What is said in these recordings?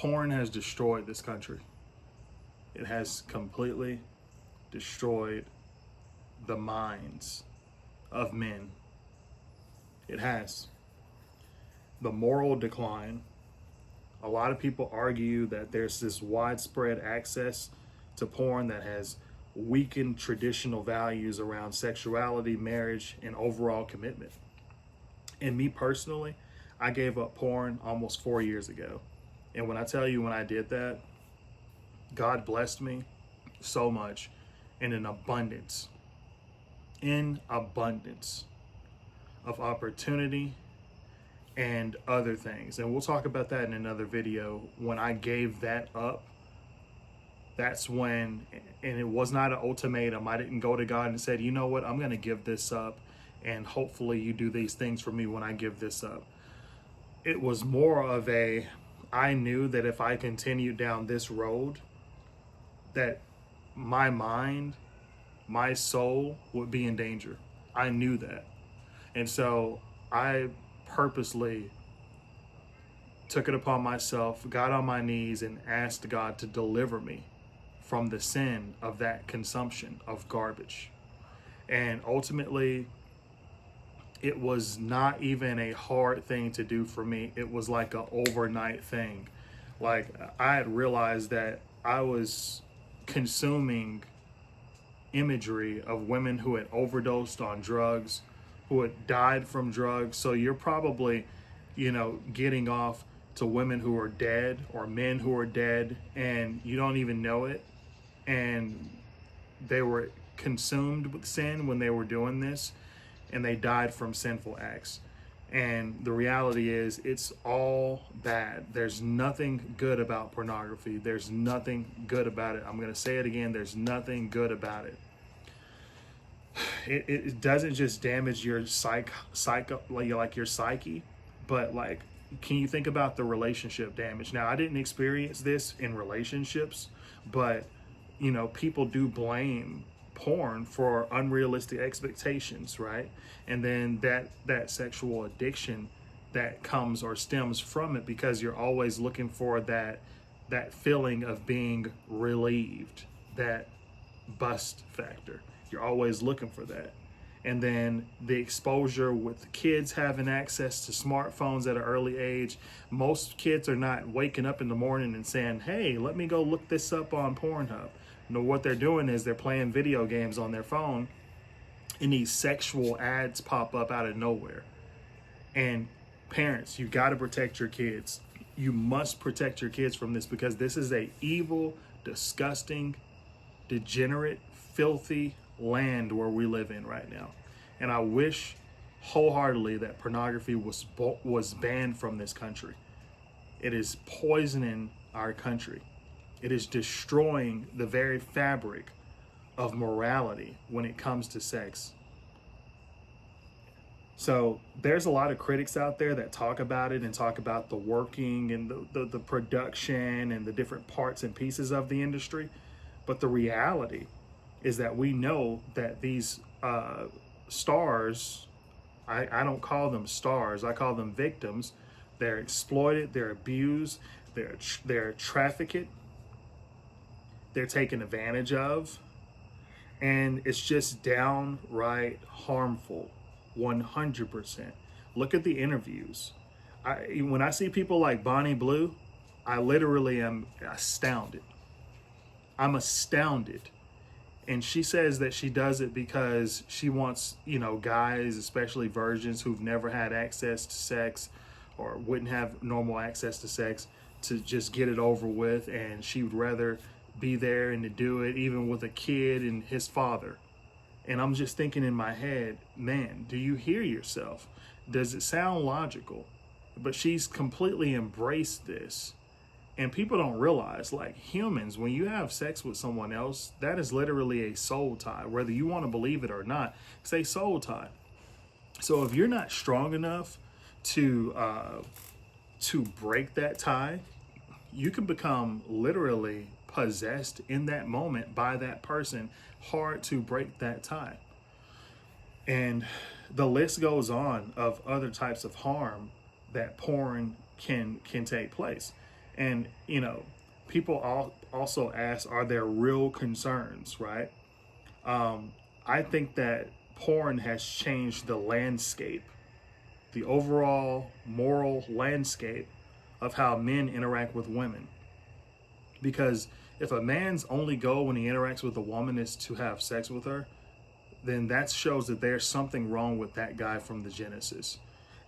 Porn has destroyed this country. It has completely destroyed the minds of men. It has. The moral decline. A lot of people argue that there's this widespread access to porn that has weakened traditional values around sexuality, marriage, and overall commitment. And me personally, I gave up porn almost 4 years ago. And when I tell you, when I did that, God blessed me so much in an abundance of opportunity and other things. And we'll talk about that in another video. When I gave that up, that's when, and it was not an ultimatum. I didn't go to God and said, you know what, I'm going to give this up, and hopefully you do these things for me when I give this up. It was more of a, I knew that if I continued down this road, that my mind, my soul would be in danger. I knew that. And so I purposely took it upon myself, got on my knees, and asked God to deliver me from the sin of that consumption of garbage. And ultimately, it was not even a hard thing to do for me. It was like an overnight thing. Like, I had realized that I was consuming imagery of women who had overdosed on drugs, who had died from drugs. So you're probably, getting off to women who are dead or men who are dead, and you don't even know it. And they were consumed with sin when they were doing this, and they died from sinful acts. And the reality is, it's all bad. There's nothing good about pornography. There's nothing good about it. I'm going to say it again. There's nothing good about it. It doesn't just damage your your psyche, but can you think about the relationship damage? Now, I didn't experience this in relationships, but people do blame porn for unrealistic expectations, right? And then that sexual addiction that comes or stems from it, because you're always looking for that feeling of being relieved, that bust factor. You're always looking for that. And then the exposure with kids having access to smartphones at an early age. Most kids are not waking up in the morning and saying, hey, let me go look this up on Pornhub. No, what they're doing is they're playing video games on their phone, and these sexual ads pop up out of nowhere. And parents, you got to protect your kids. You must protect your kids from this, because this is a evil, disgusting, degenerate, filthy land where we live in right now. And I wish wholeheartedly that pornography was banned from this country. It is poisoning our country. It is destroying the very fabric of morality when it comes to sex. So there's a lot of critics out there that talk about it and talk about the working and the production and the different parts and pieces of the industry. But the reality is that we know that these stars, I don't call them stars, I call them victims. They're exploited, they're abused, they're trafficked, they're taken advantage of, and it's just downright harmful, 100%. Look at the interviews. When I see people like Bonnie Blue, I literally am astounded. I'm astounded. And she says that she does it because she wants, guys, especially virgins who've never had access to sex or wouldn't have normal access to sex, to just get it over with. And she would rather be there and to do it even with a kid and his father. And I'm just thinking in my head, man, do you hear yourself? Does it sound logical? But she's completely embraced this. And people don't realize, like humans, when you have sex with someone else, that is literally a soul tie. Whether you want to believe it or not, it's a soul tie. So if you're not strong enough to break that tie, you can become literally possessed in that moment by that person. Hard to break that tie. And the list goes on of other types of harm that porn can take place. And, you know, people also ask, are there real concerns, right? I think that porn has changed the landscape, the overall moral landscape of how men interact with women. Because if a man's only goal when he interacts with a woman is to have sex with her, then that shows that there's something wrong with that guy from the Genesis.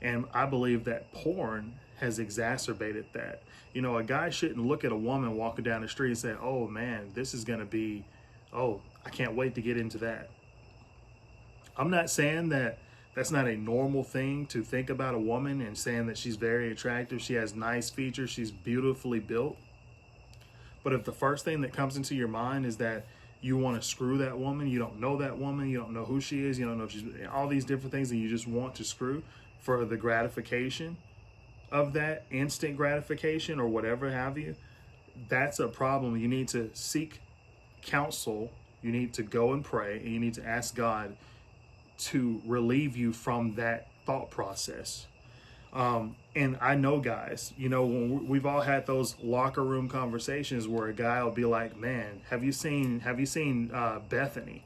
And I believe that porn has exacerbated that. You know, a guy shouldn't look at a woman walking down the street and say, oh man, this is going to be, oh, I can't wait to get into that. I'm not saying that that's not a normal thing to think about a woman and saying that she's very attractive, she has nice features, she's beautifully built. But if the first thing that comes into your mind is that you want to screw that woman, you don't know that woman, you don't know who she is, you don't know if she's all these different things, and you just want to screw for the gratification of that, instant gratification or whatever have you, that's a problem. You need to seek counsel, you need to go and pray, and you need to ask God to relieve you from that thought process. And I know, guys, you know, when we've all had those locker room conversations where a guy will be like, man, have you seen Bethany?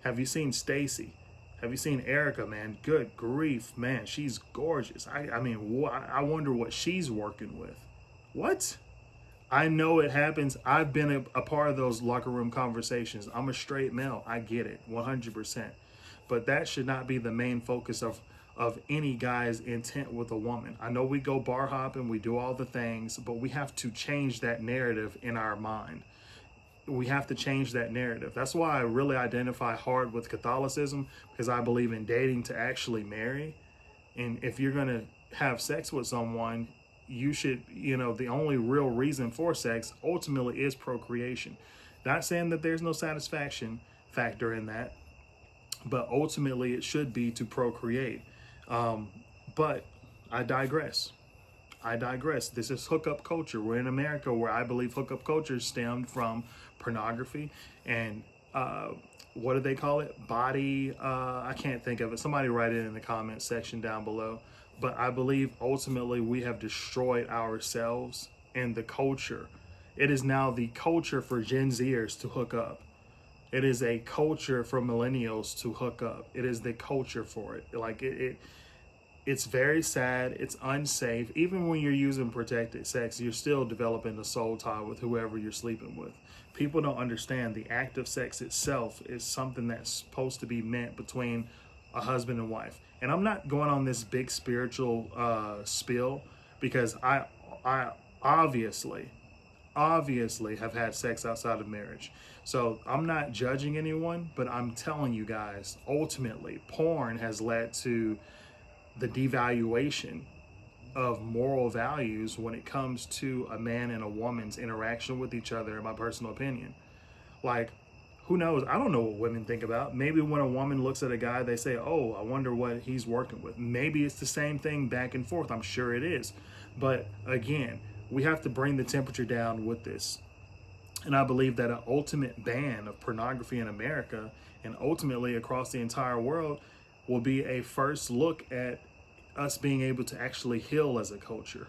Have you seen Stacy? Have you seen Erica, man? Good grief, man, she's gorgeous. I mean, I wonder what she's working with. What? I know it happens. I've been a part of those locker room conversations. I'm a straight male. I get it, 100%. But that should not be the main focus of any guy's intent with a woman. I know we go bar hopping, we do all the things, but we have to change that narrative in our mind. We have to change that narrative. That's why I really identify hard with Catholicism, because I believe in dating to actually marry. And if you're going to have sex with someone, you should, you know, the only real reason for sex ultimately is procreation. Not saying that there's no satisfaction factor in that, but ultimately it should be to procreate. But I digress. This is hookup culture. We're in America, where I believe hookup culture stemmed from pornography and what do they call it? Body, I can't think of it. Somebody write it in the comments section down below. But I believe ultimately we have destroyed ourselves and the culture. It is now the culture for Gen Zers to hook up. It is a culture for millennials to hook up. It is the culture for it. Like it's very sad. It's unsafe. Even when you're using protected sex, you're still developing a soul tie with whoever you're sleeping with. People don't understand the act of sex itself is something that's supposed to be meant between a husband and wife. And I'm not going on this big spiritual spiel, because I obviously have had sex outside of marriage. So I'm not judging anyone, but I'm telling you guys, ultimately, porn has led to the devaluation of moral values when it comes to a man and a woman's interaction with each other, in my personal opinion. Like, who knows? I don't know what women think about. Maybe when a woman looks at a guy, they say, oh, I wonder what he's working with. Maybe it's the same thing back and forth. I'm sure it is. But again, we have to bring the temperature down with this. And I believe that an ultimate ban of pornography in America and ultimately across the entire world will be a first look at us being able to actually heal as a culture,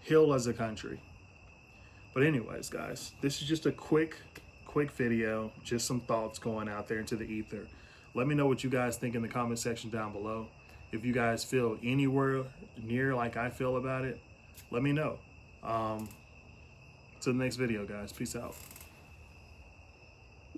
heal as a country. But anyways, guys, this is just a quick video, just some thoughts going out there into the ether. Let me know what you guys think in the comment section down below. If you guys feel anywhere near like I feel about it, let me know. Till the next video, guys. Peace out.